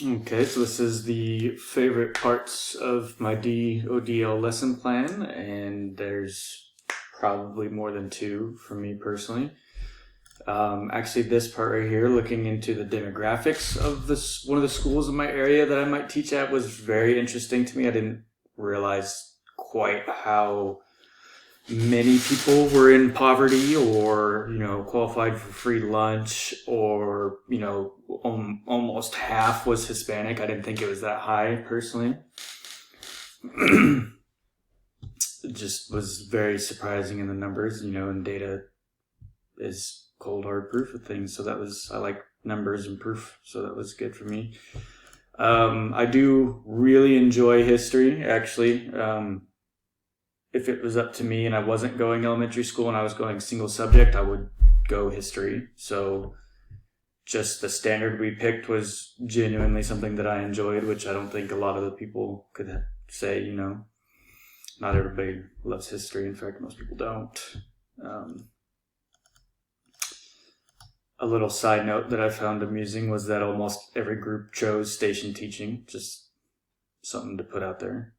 Okay, so this is the favorite parts of my DODL lesson plan, and there's probably more than two for me personally. Actually, this part right here, looking into the demographics of this one of the schools in my area that I might teach at, was very interesting to me. I didn't realize quite how many people were in poverty or, qualified for free lunch or, almost half was Hispanic. I didn't think it was that high personally. It just was very surprising in the numbers, and data is cold hard proof of things. So I like numbers and proof. So that was good for me. I do really enjoy history, actually. If it was up to me and I wasn't going elementary school and I was going single subject, I would go history. So just the standard we picked was genuinely something that I enjoyed, which I don't think a lot of the people could say, not everybody loves history. In fact, most people don't. A little side note that I found amusing was that almost every group chose station teaching. Just something to put out there.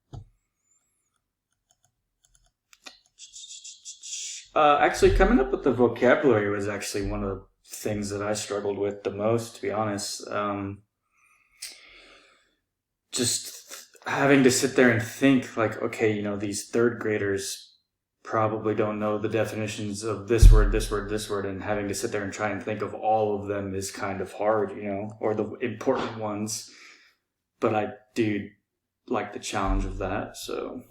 Actually, coming up with the vocabulary was actually one of the things that I struggled with the most, to be honest. Just having to sit there and think like, okay, these third graders probably don't know the definitions of this word, this word, this word, and having to sit there and try and think of all of them is kind of hard, or the important ones. But I do like the challenge of that, so...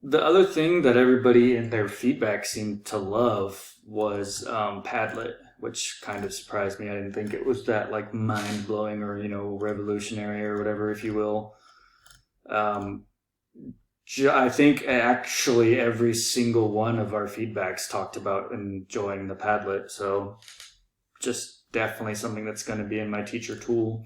The other thing that everybody in their feedback seemed to love was Padlet, which kind of surprised me. I didn't think it was that mind-blowing or, revolutionary or whatever, if you will. I think actually every single one of our feedbacks talked about enjoying the Padlet, so just definitely something that's going to be in my teacher tool.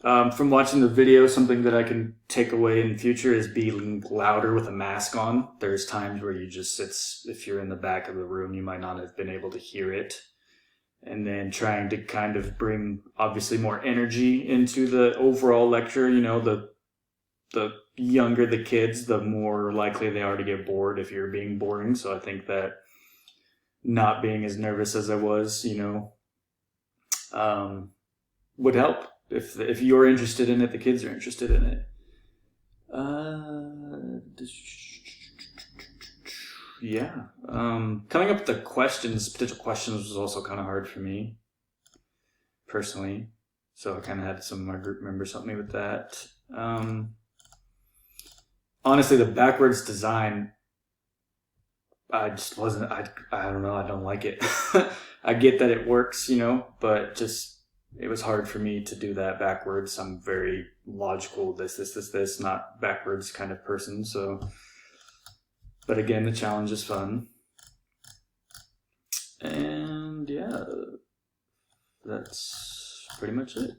From watching the video, something that I can take away in the future is being louder with a mask on. There's times where if you're in the back of the room, you might not have been able to hear it. And then trying to kind of bring, obviously, more energy into the overall lecture. The younger the kids, the more likely they are to get bored if you're being boring. So I think that not being as nervous as I was, would help. If you're interested in it, the kids are interested in it. Yeah. Coming up with the potential questions was also kind of hard for me, personally. So I kind of had some of my group members help me with that. Honestly, the backwards design, I just wasn't, I don't know, I don't like it. I get that it works, but it was hard for me to do that backwards. I'm very logical, this, not backwards kind of person. So, but again, the challenge is fun. And yeah, that's pretty much it.